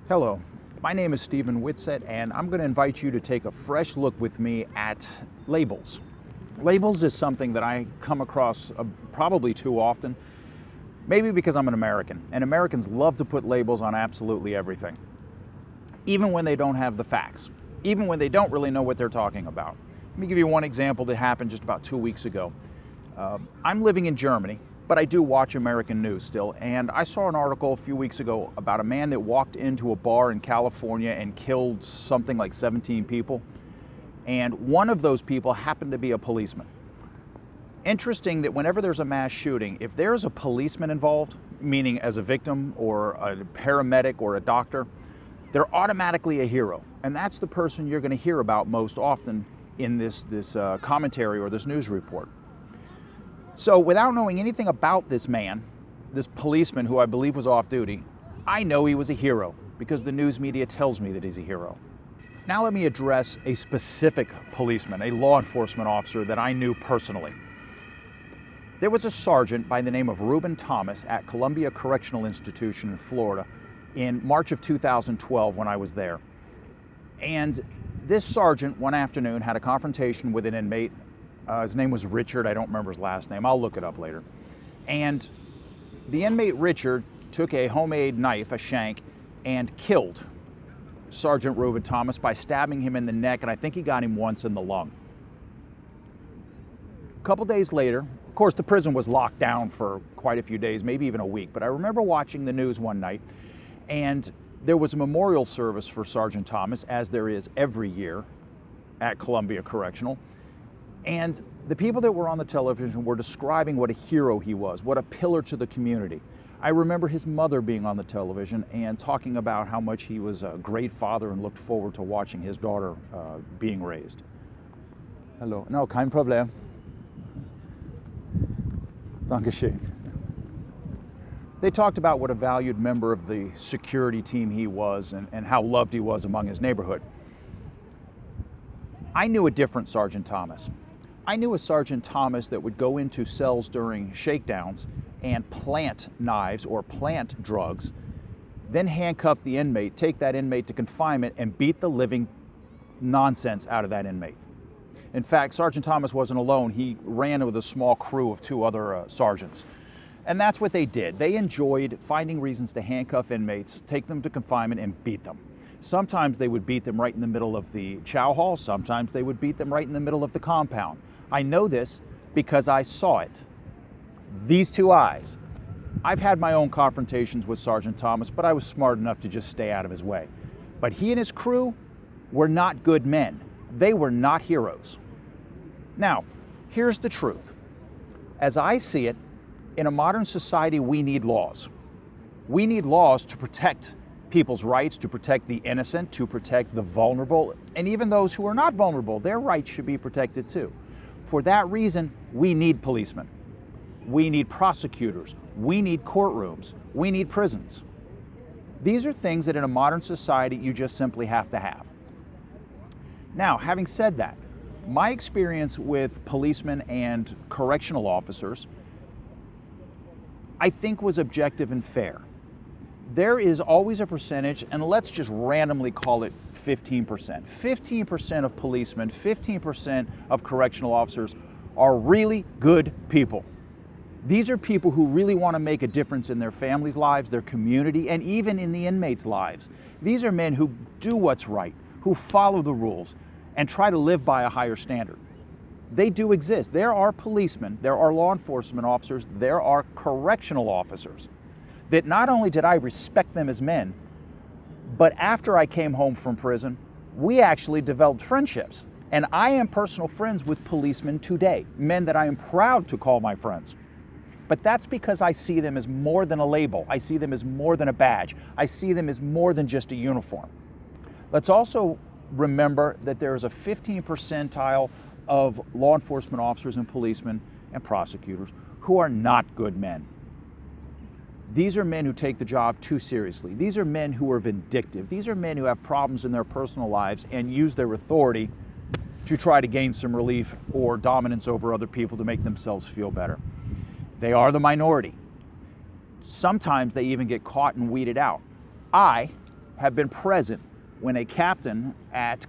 Hello, my name is Stephen Whitsett, and I'm going to invite you to take a fresh look with me at labels. Labels is something that I come across probably too often, maybe because I'm an American, and Americans love to put labels on absolutely everything, even when they don't have the facts, even when they don't really know what they're talking about. Let me give you one example that happened just about 2 weeks ago. I'm living in Germany, but I do watch American news still, and I saw an article a few weeks ago about a man that walked into a bar in California and killed something like 17 people, and one of those people happened to be a policeman. Interesting that whenever there's a mass shooting, if there's a policeman involved, meaning as a victim or a paramedic or a doctor, they're automatically a hero, and that's the person you're going to hear about most often in this commentary or this news report. So without knowing anything about this man, this policeman who I believe was off duty, I know he was a hero because the news media tells me that he's a hero. Now let me address a specific policeman, a law enforcement officer that I knew personally. There was a sergeant by the name of Reuben Thomas at Columbia Correctional Institution in Florida in March of 2012 when I was there. And this sergeant one afternoon had a confrontation with an inmate. His name was Richard. I don't remember his last name. I'll look it up later. And the inmate Richard took a homemade knife, a shank, and killed Sergeant Reuben Thomas by stabbing him in the neck, and I think he got him once in the lung. A couple days later, of course, the prison was locked down for quite a few days, maybe even a week, but I remember watching the news one night, and there was a memorial service for Sergeant Thomas, as there is every year at Columbia Correctional. And the people that were on the television were describing what a hero he was, what a pillar to the community. I remember his mother being on the television and talking about how much he was a great father and looked forward to watching his daughter being raised. Hello. No, kein Problem. Dankeschön. They talked about what a valued member of the security team he was and how loved he was among his neighborhood. I knew a different Sergeant Thomas. I knew a Sergeant Thomas that would go into cells during shakedowns and plant knives or plant drugs, then handcuff the inmate, take that inmate to confinement, and beat the living nonsense out of that inmate. In fact, Sergeant Thomas wasn't alone. He ran with a small crew of 2 other sergeants. And that's what they did. They enjoyed finding reasons to handcuff inmates, take them to confinement, and beat them. Sometimes they would beat them right in the middle of the chow hall. Sometimes they would beat them right in the middle of the compound. I know this because I saw it. These 2 eyes. I've had my own confrontations with Sergeant Thomas, but I was smart enough to just stay out of his way. But he and his crew were not good men. They were not heroes. Now, here's the truth. As I see it, in a modern society, we need laws. We need laws to protect people's rights, to protect the innocent, to protect the vulnerable, and even those who are not vulnerable, their rights should be protected too. For that reason, we need policemen. We need prosecutors. We need courtrooms. We need prisons. These are things that in a modern society you just simply have to have. Now, having said that, my experience with policemen and correctional officers, I think, was objective and fair. There is always a percentage, and let's just randomly call it 15%. 15% of policemen, 15% of correctional officers are really good people. These are people who really want to make a difference in their families' lives, their community, and even in the inmates' lives. These are men who do what's right, who follow the rules, and try to live by a higher standard. They do exist. There are policemen, there are law enforcement officers, there are correctional officers that not only did I respect them as men, but after I came home from prison, we actually developed friendships. And I am personal friends with policemen today, men that I am proud to call my friends. But that's because I see them as more than a label. I see them as more than a badge. I see them as more than just a uniform. Let's also remember that there is a 15 percentile of law enforcement officers and policemen and prosecutors who are not good men. These are men who take the job too seriously. These are men who are vindictive. These are men who have problems in their personal lives and use their authority to try to gain some relief or dominance over other people to make themselves feel better. They are the minority. Sometimes they even get caught and weeded out. I have been present when a captain at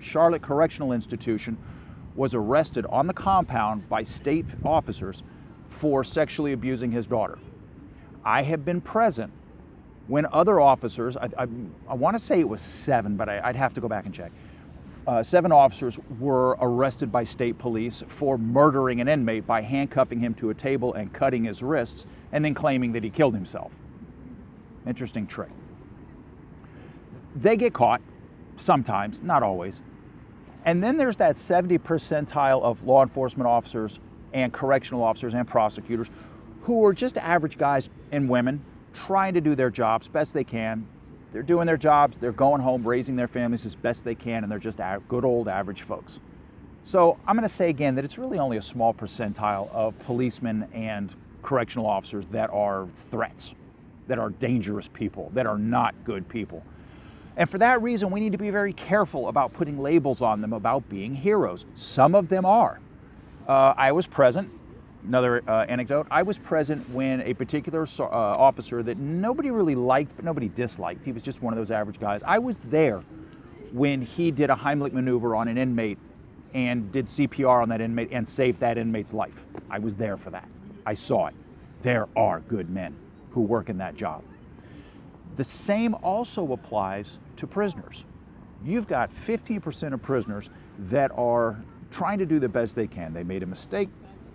Charlotte Correctional Institution was arrested on the compound by state officers for sexually abusing his daughter. I have been present when other officers, I want to say it was 7, but I'd have to go back and check. 7 officers were arrested by state police for murdering an inmate by handcuffing him to a table and cutting his wrists, and then claiming that he killed himself. Interesting trick. They get caught, sometimes, not always. And then there's that 70 percentile of law enforcement officers and correctional officers and prosecutors who are just average guys and women trying to do their jobs best they can. They're doing their jobs, they're going home, raising their families as best they can, and they're just good old average folks. So I'm going to say again that it's really only a small percentile of policemen and correctional officers that are threats, that are dangerous people, that are not good people. And for that reason, we need to be very careful about putting labels on them about being heroes. Some of them are. I was present. Another anecdote, I was present when a particular officer that nobody really liked, but nobody disliked, he was just one of those average guys. I was there when he did a Heimlich maneuver on an inmate and did CPR on that inmate and saved that inmate's life. I was there for that. I saw it. There are good men who work in that job. The same also applies to prisoners. You've got 15% of prisoners that are trying to do the best they can. They made a mistake.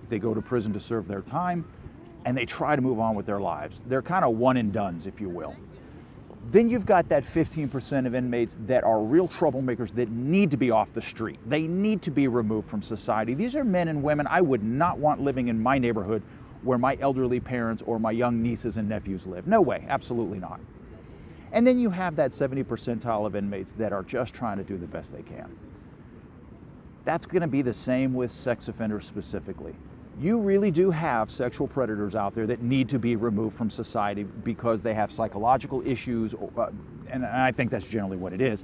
They go to prison to serve their time, and they try to move on with their lives. They're kind of one and dones, if you will. Then you've got that 15% of inmates that are real troublemakers that need to be off the street. They need to be removed from society. These are men and women I would not want living in my neighborhood where my elderly parents or my young nieces and nephews live. No way, absolutely not. And then you have that 70 percentile of inmates that are just trying to do the best they can. That's going to be the same with sex offenders specifically. You really do have sexual predators out there that need to be removed from society because they have psychological issues, and I think that's generally what it is.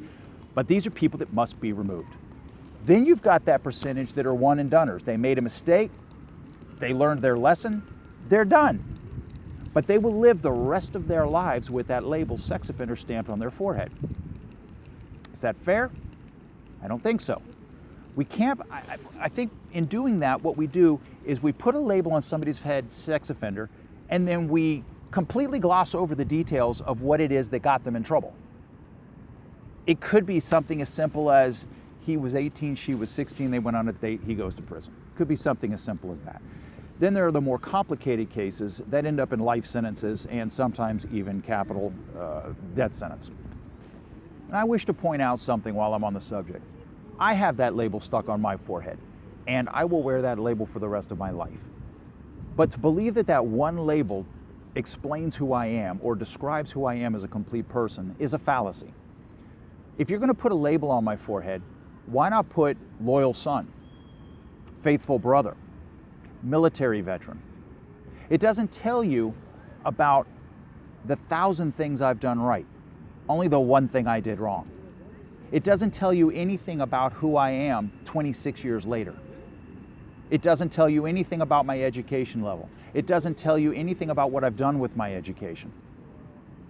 But these are people that must be removed. Then you've got that percentage that are one and doners. They made a mistake, they learned their lesson, they're done. But they will live the rest of their lives with that label sex offender stamped on their forehead. Is that fair? I don't think so. We can't, I think in doing that, what we do is we put a label on somebody's head, sex offender, and then we completely gloss over the details of what it is that got them in trouble. It could be something as simple as he was 18, she was 16, they went on a date, he goes to prison. Could be something as simple as that. Then there are the more complicated cases that end up in life sentences and sometimes even capital death sentence. And I wish to point out something while I'm on the subject. I have that label stuck on my forehead, and I will wear that label for the rest of my life. But to believe that that one label explains who I am or describes who I am as a complete person is a fallacy. If you're going to put a label on my forehead, why not put loyal son, faithful brother, military veteran? It doesn't tell you about the 1,000 things I've done right, only the one thing I did wrong. It doesn't tell you anything about who I am 26 years later. It doesn't tell you anything about my education level. It doesn't tell you anything about what I've done with my education.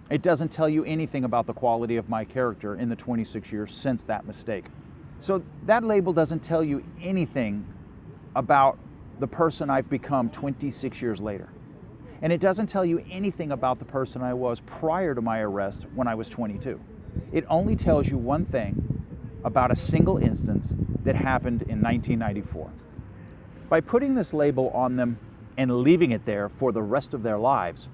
It doesn't tell you anything about the quality of my character in the 26 years since that mistake. So that label doesn't tell you anything about the person I've become 26 years later. And it doesn't tell you anything about the person I was prior to my arrest when I was 22. It only tells you one thing about a single instance that happened in 1994. By putting this label on them and leaving it there for the rest of their lives,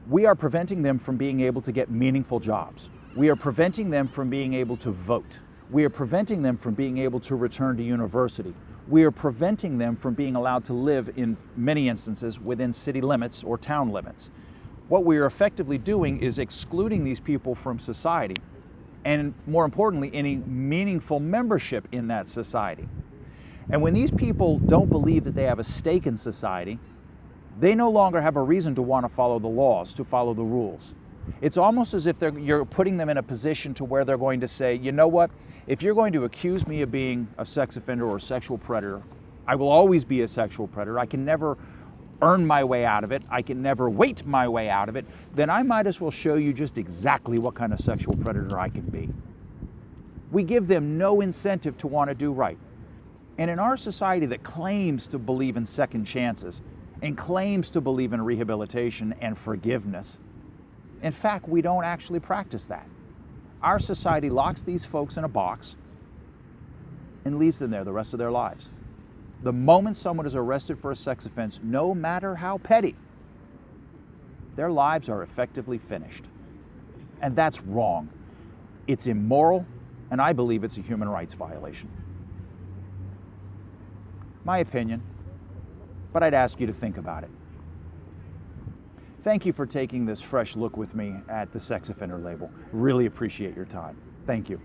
we are preventing them from being able to get meaningful jobs. We are preventing them from being able to vote. We are preventing them from being able to return to university. We are preventing them from being allowed to live, in many instances, within city limits or town limits. What we are effectively doing is excluding these people from society, and more importantly, any meaningful membership in that society. And when these people don't believe that they have a stake in society, they no longer have a reason to want to follow the laws, to follow the rules. It's almost as if you're putting them in a position to where they're going to say, you know what, if you're going to accuse me of being a sex offender or a sexual predator, I will always be a sexual predator. I can never earn my way out of it, I can never wait my way out of it, then I might as well show you just exactly what kind of sexual predator I can be. We give them no incentive to want to do right. And in our society that claims to believe in second chances and claims to believe in rehabilitation and forgiveness, in fact, we don't actually practice that. Our society locks these folks in a box and leaves them there the rest of their lives. The moment someone is arrested for a sex offense, no matter how petty, their lives are effectively finished. And that's wrong. It's immoral, and I believe it's a human rights violation. My opinion, but I'd ask you to think about it. Thank you for taking this fresh look with me at the sex offender label. Really appreciate your time. Thank you.